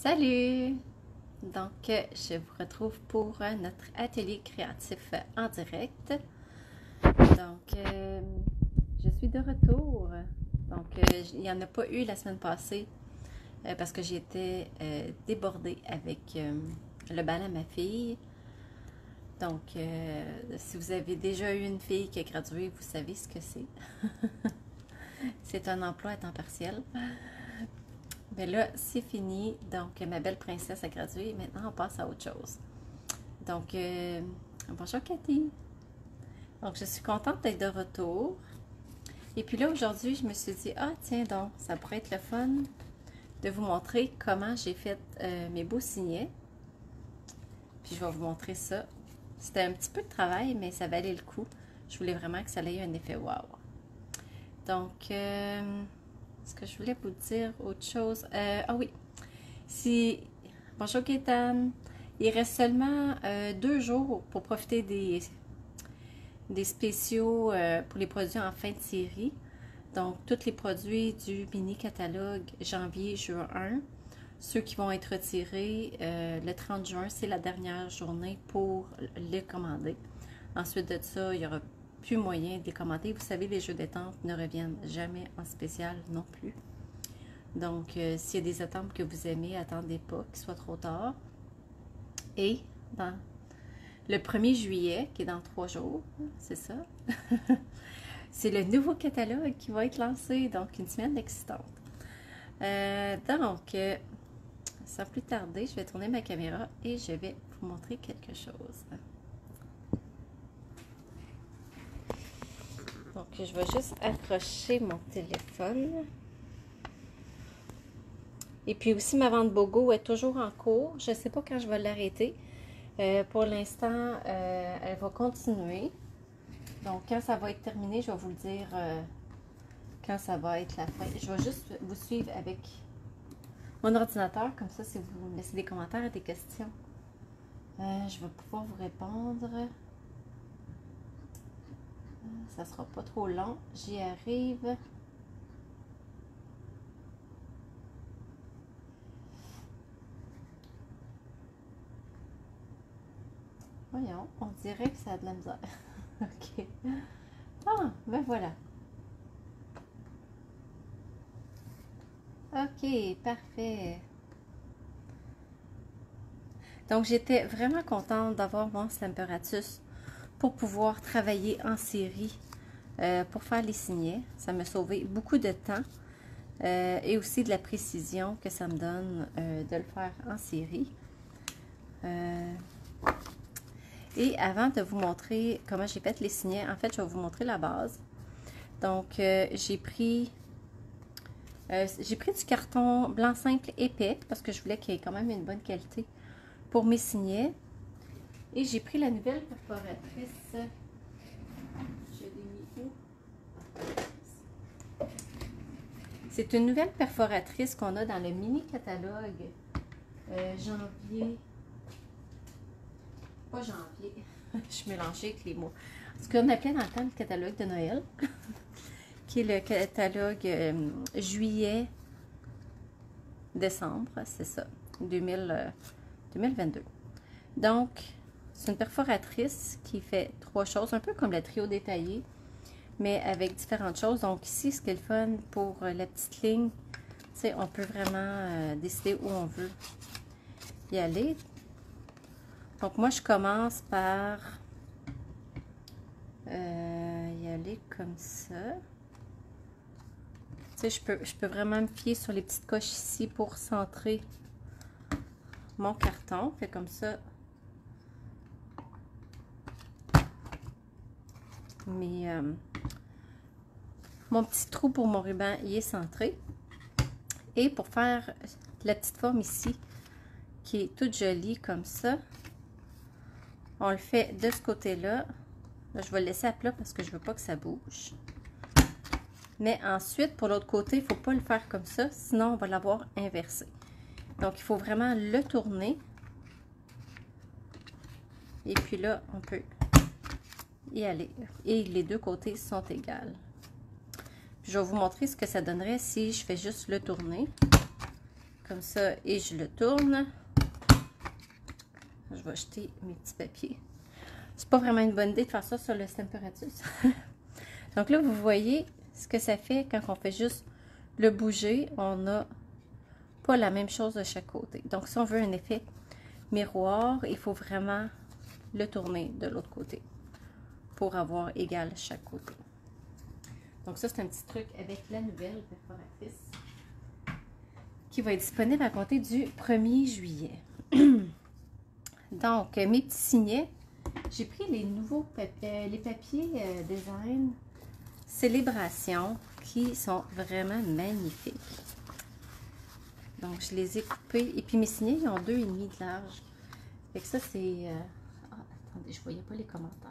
Salut! Donc, je vous retrouve pour notre atelier créatif en direct. Donc, je suis de retour. Donc, il n'y en a pas eu la semaine passée parce que j'étais débordée avec le bal à ma fille. Donc, si vous avez déjà eu une fille qui a gradué, vous savez ce que c'est. C'est un emploi à temps partiel. Mais là, c'est fini. Donc, ma belle princesse a gradué. Maintenant, on passe à autre chose. Donc, bonjour Cathy. Donc, je suis contente d'être de retour. Et puis là, aujourd'hui, je me suis dit, ah tiens donc, ça pourrait être le fun de vous montrer comment j'ai fait mes beaux signets. Puis, je vais vous montrer ça. C'était un petit peu de travail, mais ça valait le coup. Je voulais vraiment que ça ait un effet wow. Donc, est-ce que je voulais vous dire autre chose? Ah oui, bonjour Gaëtan, il reste seulement 2 jours pour profiter des spéciaux pour les produits en fin de série. Donc, tous les produits du mini catalogue janvier-juin 1. Ceux qui vont être retirés le 30 juin, c'est la dernière journée pour les commander. Ensuite de ça, il y aura plus moyen de les commander. Vous savez, les jeux détente ne reviennent jamais en spécial non plus. Donc, s'il y a des estampes que vous aimez, attendez pas qu'il soit trop tard. Et dans le 1er juillet, qui est dans 3 jours, c'est ça, c'est le nouveau catalogue qui va être lancé. Donc, une semaine excitante. Sans plus tarder, je vais tourner ma caméra et je vais vous montrer quelque chose. Donc, je vais juste accrocher mon téléphone. Et puis aussi, ma vente BOGO est toujours en cours. Je ne sais pas quand je vais l'arrêter. Pour l'instant, elle va continuer. Donc, quand ça va être terminé, je vais vous le dire quand ça va être la fin. Je vais juste vous suivre avec mon ordinateur. Comme ça, si vous me laissez des commentaires et des questions, je vais pouvoir vous répondre. Ça sera pas trop long. J'y arrive. Voyons, on dirait que ça a de la misère. OK. Ah, ben voilà. OK, parfait. Donc, j'étais vraiment contente d'avoir mon Stamparatus pour pouvoir travailler en série pour faire les signets. Ça m'a sauvé beaucoup de temps et aussi de la précision que ça me donne de le faire en série. Et avant de vous montrer comment j'ai fait les signets, en fait, je vais vous montrer la base. Donc, j'ai pris du carton blanc simple épais parce que je voulais qu'il y ait quand même une bonne qualité pour mes signets. Et j'ai pris la nouvelle perforatrice. Je l'ai mis où? C'est une nouvelle perforatrice qu'on a dans le mini catalogue janvier. Pas janvier. Je suis mélangée avec les mots. Ce qu'on appelait dans le temps le catalogue de Noël, qui est le catalogue juillet-décembre, c'est ça, 2022. Donc, c'est une perforatrice qui fait 3 choses, un peu comme le trio détaillé, mais avec différentes choses. Donc ici, ce qui est le fun pour la petite ligne, tu sais, on peut vraiment décider où on veut y aller. Donc moi, je commence par y aller comme ça. Tu sais, je peux vraiment me fier sur les petites coches ici pour centrer mon carton. Fait comme ça. Mon petit trou pour mon ruban, il est centré. Et pour faire la petite forme ici, qui est toute jolie comme ça, on le fait de ce côté-là. Là, je vais le laisser à plat parce que je ne veux pas que ça bouge. Mais ensuite, pour l'autre côté, il ne faut pas le faire comme ça, sinon on va l'avoir inversé. Donc, il faut vraiment le tourner. Et puis là, on peut y aller. Et les deux côtés sont égales. Puis, je vais vous montrer ce que ça donnerait si je fais juste le tourner. comme ça et je le tourne. Je vais jeter mes petits papiers. C'est pas vraiment une bonne idée de faire ça sur le Stamparatus. Donc là, vous voyez ce que ça fait quand on fait juste le bouger. On n'a pas la même chose de chaque côté. Donc si on veut un effet miroir, il faut vraiment le tourner de l'autre côté pour avoir égal chaque côté. Donc ça, c'est un petit truc avec la nouvelle perforatrice qui va être disponible à compter du 1er juillet. Donc, mes petits signets, j'ai pris les nouveaux les papiers design Célébration qui sont vraiment magnifiques. Donc, je les ai coupés. Et puis, mes signets, ils ont 2,5 de large. Fait que ça, c'est... attendez, je voyais pas les commentaires.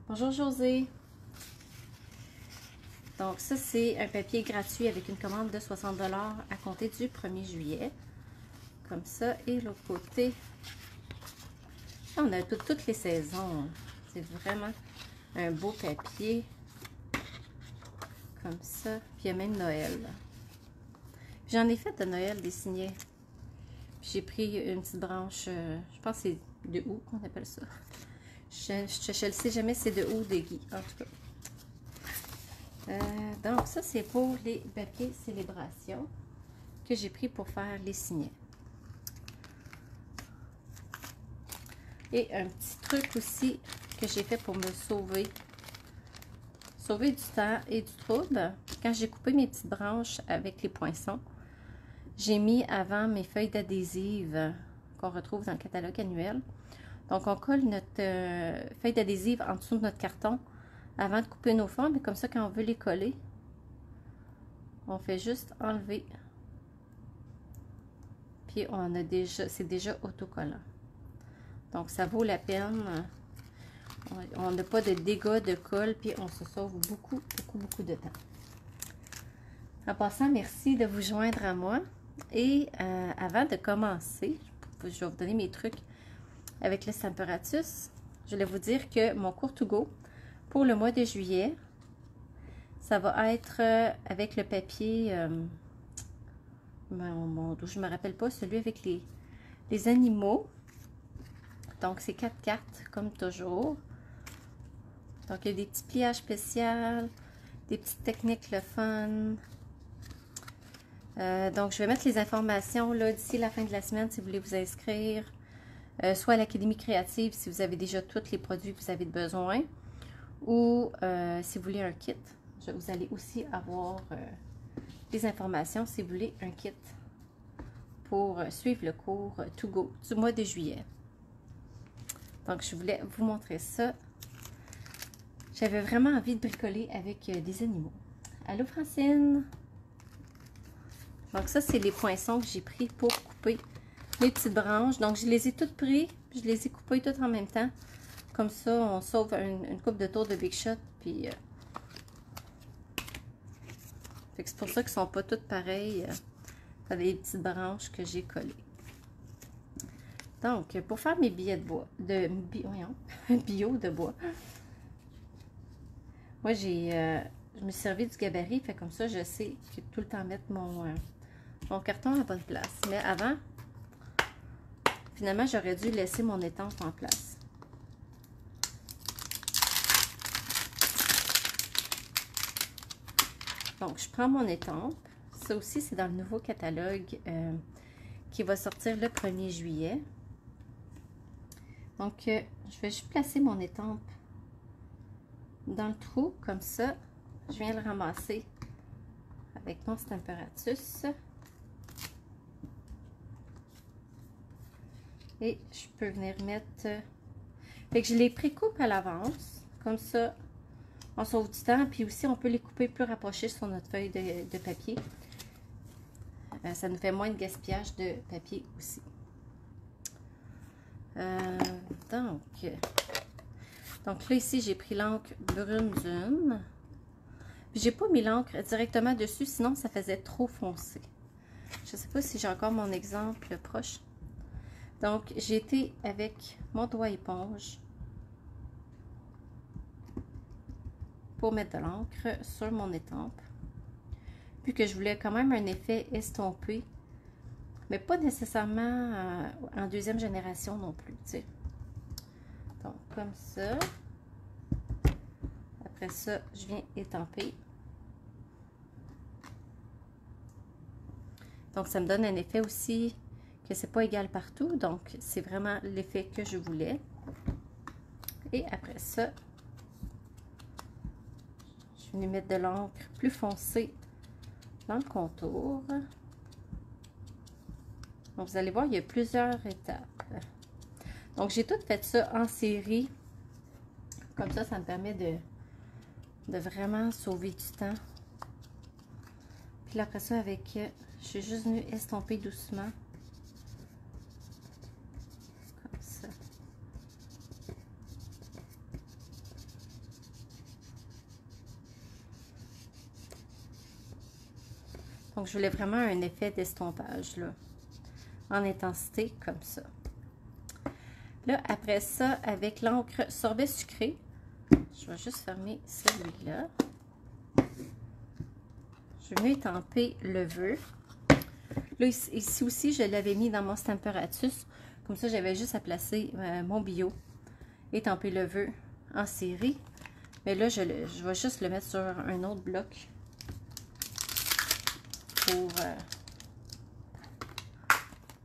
Bonjour, José. Donc, ça, c'est un papier gratuit avec une commande de 60 $ à compter du 1er juillet. Comme ça. Et l'autre côté, on a toutes les saisons. C'est vraiment un beau papier. Comme ça. Puis, il y a même Noël. J'en ai fait de Noël des signets. J'ai pris une petite branche, je pense que c'est de août qu'on appelle ça. Je ne sais jamais si c'est de août ou de gui, en tout cas. Donc, ça, c'est pour les papiers célébration que j'ai pris pour faire les signets. Et un petit truc aussi que j'ai fait pour me sauver du temps et du trouble. Quand j'ai coupé mes petites branches avec les poinçons, j'ai mis avant mes feuilles d'adhésive qu'on retrouve dans le catalogue annuel. Donc, on colle notre feuille d'adhésive en dessous de notre carton avant de couper nos formes. Et comme ça, quand on veut les coller, on fait juste enlever. Puis, c'est déjà autocollant. Donc, ça vaut la peine. On n'a pas de dégâts de colle, puis on se sauve beaucoup de temps. En passant, merci de vous joindre à moi. Et avant de commencer, je vais vous donner mes trucs avec le Stamparatus. Je voulais vous dire que mon cours to go pour le mois de juillet, ça va être avec le papier, je ne me rappelle pas, celui avec les animaux. Donc, c'est 4 cartes, comme toujours. Donc, il y a des petits pliages spéciaux, des petites techniques le fun. Donc, je vais mettre les informations là d'ici la fin de la semaine si vous voulez vous inscrire. Soit à l'Académie créative si vous avez déjà tous les produits que vous avez besoin. Ou si vous voulez un kit. Vous allez aussi avoir des informations si vous voulez un kit pour suivre le cours to go du mois de juillet. Donc, je voulais vous montrer ça. J'avais vraiment envie de bricoler avec des animaux. Allô, Francine? Donc, ça, c'est les poinçons que j'ai pris pour couper mes petites branches. Donc, je les ai toutes pris. Je les ai coupées toutes en même temps. Comme ça, on sauve une coupe de tour de Big Shot. Puis, c'est pour ça qu'ils ne sont pas toutes pareilles. Dans les petites branches que j'ai collées. Donc, pour faire mes billets de bois, bio de bois, moi, je me suis servi du gabarit, fait comme ça, je sais que tout le temps mettre mon carton à la bonne place. Mais avant, finalement, j'aurais dû laisser mon étampe en place. Donc, je prends mon étampe. Ça aussi, c'est dans le nouveau catalogue qui va sortir le 1er juillet. Donc, je vais juste placer mon étampe dans le trou, comme ça. Je viens le ramasser avec mon Stamparatus. Et je peux venir mettre... Fait que je les précoupe à l'avance. Comme ça, on sauve du temps. Puis aussi, on peut les couper plus rapprochés sur notre feuille de papier. Ça nous fait moins de gaspillage de papier aussi. Donc là, ici, j'ai pris l'encre brune Dune. J'ai pas mis l'encre directement dessus, sinon ça faisait trop foncé. Je sais pas si j'ai encore mon exemple proche. Donc, j'ai été avec mon doigt éponge pour mettre de l'encre sur mon étampe. vu que je voulais quand même un effet estompé, mais pas nécessairement en deuxième génération non plus, tu sais. Donc, comme ça. Après ça, je viens étamper. Donc, ça me donne un effet aussi que c'est pas égal partout. Donc, c'est vraiment l'effet que je voulais. Et après ça, je vais venir mettre de l'encre plus foncée dans le contour. Donc, vous allez voir, il y a plusieurs étapes. Donc, j'ai tout fait ça en série. Comme ça, ça me permet de vraiment sauver du temps. Puis là, après ça, avec, je suis juste venue estomper doucement. Comme ça. Donc, je voulais vraiment un effet d'estompage, là, en intensité, comme ça. Là, après ça, avec l'encre sorbet sucré, je vais juste fermer celui-là. Je vais venir étamper le vœu. Là, ici aussi, je l'avais mis dans mon Stamparatus. Comme ça, j'avais juste à placer mon bio. Étamper le vœu en série. Mais là, je vais juste le mettre sur un autre bloc.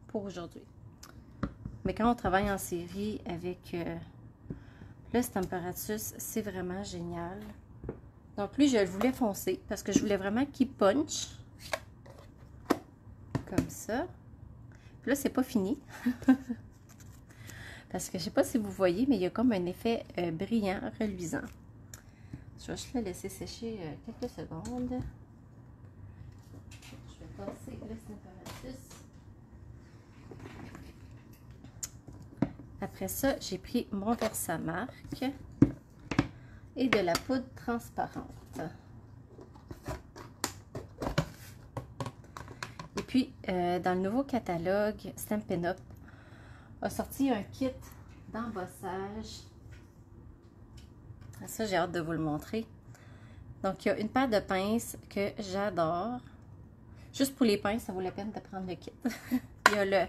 Pour aujourd'hui. Mais quand on travaille en série avec le Stamparatus, c'est vraiment génial. Donc lui, je le voulais foncer parce que je voulais vraiment qu'il punch. Comme ça. Puis là, c'est pas fini. Parce que je sais pas si vous voyez, mais il y a comme un effet brillant, reluisant. Je vais juste le laisser sécher quelques secondes. Je vais passer le Stamparatus. Après ça, j'ai pris mon Versamark et de la poudre transparente. Et puis, dans le nouveau catalogue, Stampin' Up a sorti un kit d'embossage. Ça, j'ai hâte de vous le montrer. Donc, il y a une paire de pinces que j'adore. Juste pour les pinces, ça vaut la peine de prendre le kit. Il y a le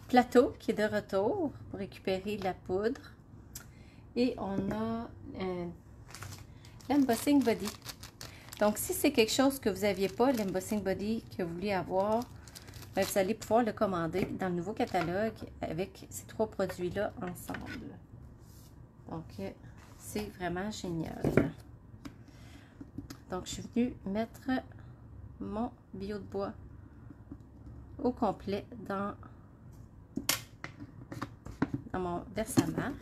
plateau qui est de retour pour récupérer de la poudre. Et on a l'embossing body. Donc, si c'est quelque chose que vous n'aviez pas, l'embossing body que vous voulez avoir, bien, vous allez pouvoir le commander dans le nouveau catalogue avec ces trois produits-là ensemble. Donc, c'est vraiment génial. Donc, je suis venue mettre mon bio de bois au complet dans mon Versamark.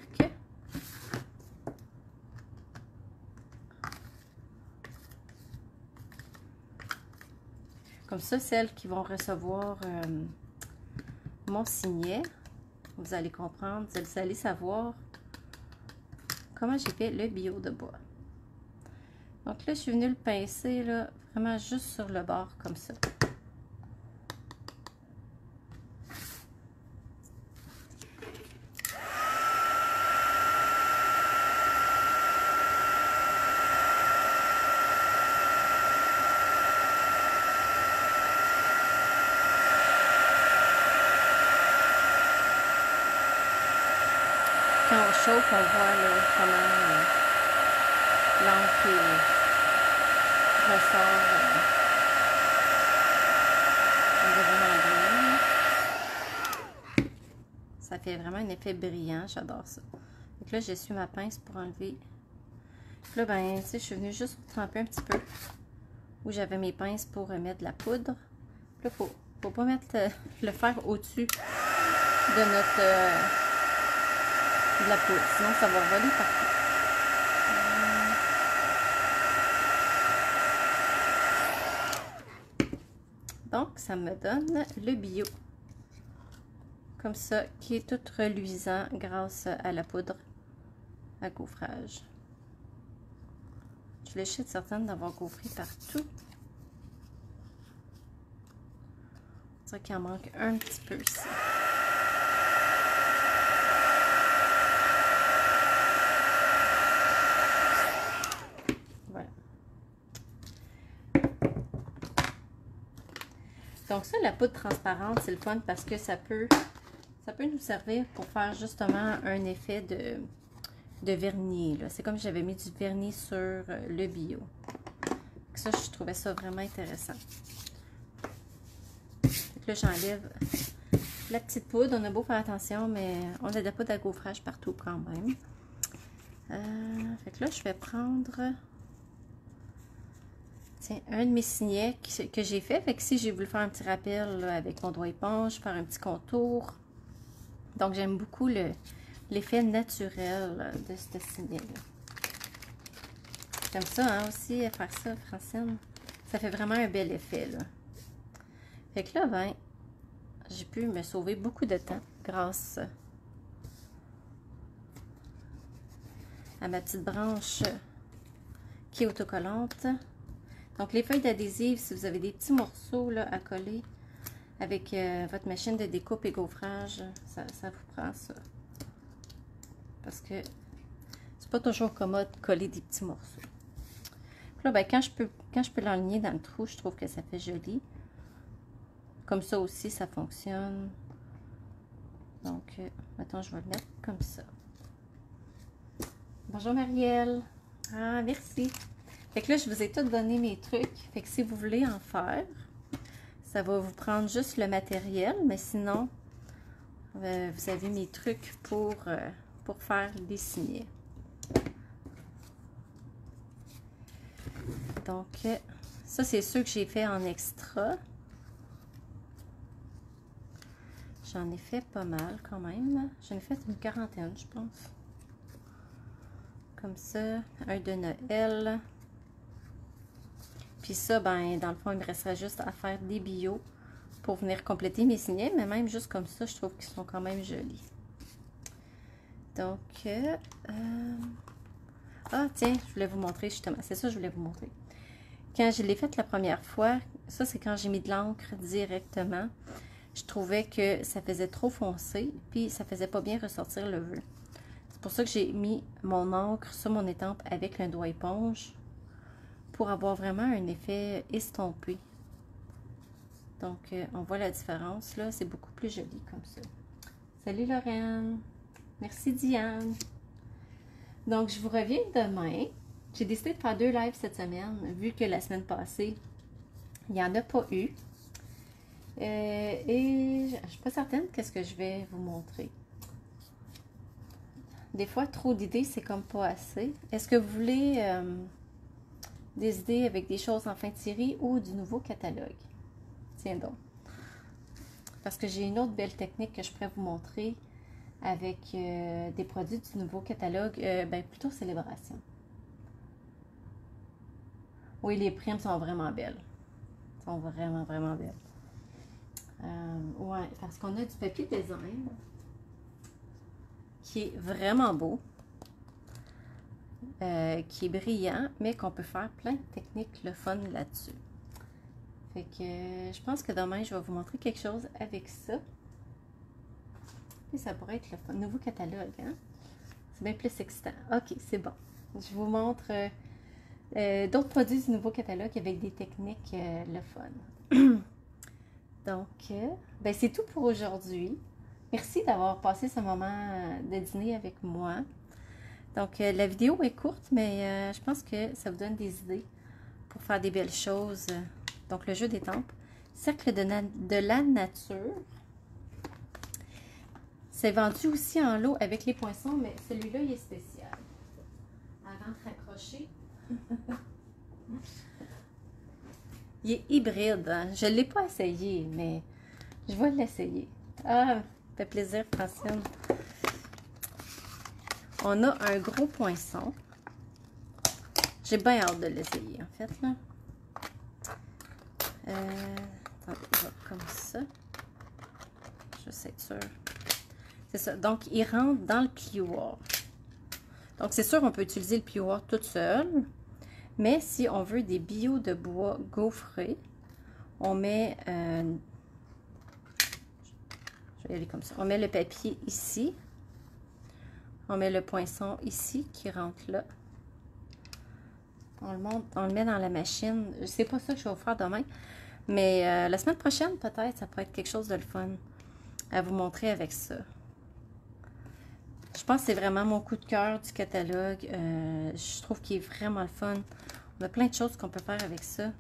Comme ça, celles qui vont recevoir mon signet, vous allez comprendre, vous allez savoir comment j'ai fait le bio de bois. Donc là, je suis venue le pincer, là, vraiment juste sur le bord, comme ça. Quand on chauffe, on voit là, comment l'encre ressort vraiment bien. Ça fait vraiment un effet brillant, j'adore ça. Donc là, j'essuie ma pince pour enlever. Puis là, ben, tu sais, je suis venue juste tremper un petit peu où j'avais mes pinces pour mettre de la poudre. Puis là, faut pas mettre le fer au-dessus de notre... de la poudre, sinon ça va voler partout. Donc, ça me donne le bio. Comme ça, qui est tout reluisant grâce à la poudre à gaufrage. Je suis certaine d'avoir gaufré partout. On dirait qu'il en manque un petit peu ici. Donc ça, la poudre transparente, c'est le fun parce que ça peut nous servir pour faire justement un effet de vernis. C'est comme si j'avais mis du vernis sur le bio. Ça, je trouvais ça vraiment intéressant. Donc là, j'enlève la petite poudre. On a beau faire attention, mais on a de la poudre à gaufrage partout quand même. Fait que là, je vais prendre... Tiens, un de mes signets que j'ai fait. Fait que si j'ai voulu faire un petit rappel là, avec mon doigt éponge, faire un petit contour. Donc, j'aime beaucoup l'effet naturel de ce signet-là. J'aime ça hein, aussi, faire ça, Francine. Ça fait vraiment un bel effet, là. Fait que là, ben, j'ai pu me sauver beaucoup de temps grâce à ma petite branche qui est autocollante. Donc, les feuilles d'adhésive, si vous avez des petits morceaux là, à coller avec votre machine de découpe et gaufrage, ça vous prend ça. Parce que c'est pas toujours commode de coller des petits morceaux. Puis là, ben, quand je peux l'enligner dans le trou, je trouve que ça fait joli. Comme ça aussi, ça fonctionne. Donc, maintenant, je vais le mettre comme ça. Bonjour Marielle. Ah, merci. Fait que là, je vous ai tout donné mes trucs. Fait que si vous voulez en faire, ça va vous prendre juste le matériel. Mais sinon, vous avez mes trucs pour faire des signets. Donc, ça, c'est ceux que j'ai fait en extra. J'en ai fait pas mal quand même. J'en ai fait une quarantaine, je pense. Comme ça, un de Noël. Puis ça, ben, dans le fond, il me resterait juste à faire des bio pour venir compléter mes signets. Mais même juste comme ça, je trouve qu'ils sont quand même jolis. Donc, ah, tiens, je voulais vous montrer justement. C'est ça que je voulais vous montrer. Quand je l'ai faite la première fois, ça, c'est quand j'ai mis de l'encre directement. Je trouvais que ça faisait trop foncé, puis ça faisait pas bien ressortir le vœu. C'est pour ça que j'ai mis mon encre sur mon étampe avec un doigt éponge pour avoir vraiment un effet estompé. Donc, on voit la différence, là. C'est beaucoup plus joli comme ça. Salut Lorraine! Merci Diane! Donc, je vous reviens demain. J'ai décidé de faire 2 lives cette semaine, vu que la semaine passée, il n'y en a pas eu. Et je ne suis pas certaine qu'est-ce que je vais vous montrer. Des fois, trop d'idées, c'est comme pas assez. Est-ce que vous voulez des idées avec des choses en fin de série ou du nouveau catalogue? Tiens donc. Parce que j'ai une autre belle technique que je pourrais vous montrer avec des produits du nouveau catalogue, ben plutôt Célébration. Oui, les primes sont vraiment belles. Elles sont vraiment, vraiment belles. Ouais, parce qu'on a du papier design qui est vraiment beau, qui est brillant, mais qu'on peut faire plein de techniques le fun là-dessus. Fait que je pense que demain, je vais vous montrer quelque chose avec ça. Et ça pourrait être le fun. Nouveau catalogue, hein? C'est bien plus excitant. Ok, c'est bon. Je vous montre d'autres produits du nouveau catalogue avec des techniques le fun. Donc, ben c'est tout pour aujourd'hui. Merci d'avoir passé ce moment de dîner avec moi. Donc, la vidéo est courte, mais je pense que ça vous donne des idées pour faire des belles choses. Donc, le jeu d'étampes. Cercle de la nature. C'est vendu aussi en lot avec les poinçons, mais celui-là, il est spécial. Avant de raccrocher. Il est hybride. Hein? Je ne l'ai pas essayé, mais je vais l'essayer. Ah, ça fait plaisir, Francine. On a un gros poinçon. J'ai bien hâte de l'essayer, en fait. Là. Attendez, il va comme ça. Je sais être sûre. C'est ça. Donc, il rentre dans le plioir. Donc, c'est sûr, on peut utiliser le plioir toute seule. Mais si on veut des billots de bois gaufrés, on met... je vais y aller comme ça. On met le papier ici. On met le poinçon ici qui rentre là. On le monte, on le met dans la machine. C'est pas ça que je vais vous faire demain. Mais la semaine prochaine, peut-être, ça pourrait être quelque chose de le fun à vous montrer avec ça. Je pense que c'est vraiment mon coup de cœur du catalogue. Je trouve qu'il est vraiment le fun. On a plein de choses qu'on peut faire avec ça.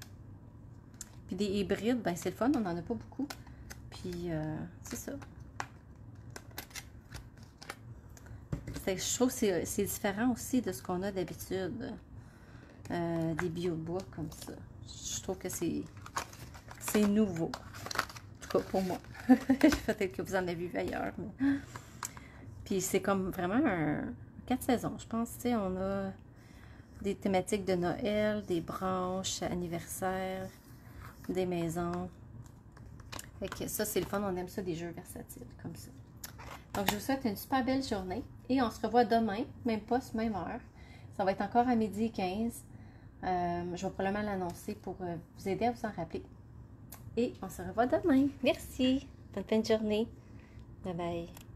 Puis des hybrides, ben c'est le fun, on n'en a pas beaucoup. Puis c'est ça. Je trouve que c'est différent aussi de ce qu'on a d'habitude. Des bio de bois comme ça. Je trouve que c'est nouveau. En tout cas pour moi. Peut-être que vous en avez vu ailleurs. Mais... Puis c'est comme vraiment 4 saisons, je pense. Tu sais, on a des thématiques de Noël, des branches, anniversaire, des maisons. Fait que ça, c'est le fun. On aime ça, des jeux versatiles comme ça. Donc, je vous souhaite une super belle journée. Et on se revoit demain, même poste, même heure. Ça va être encore à 12h15. Je vais probablement l'annoncer pour vous aider à vous en rappeler. Et on se revoit demain. Merci. Bonne fin de journée. Bye bye.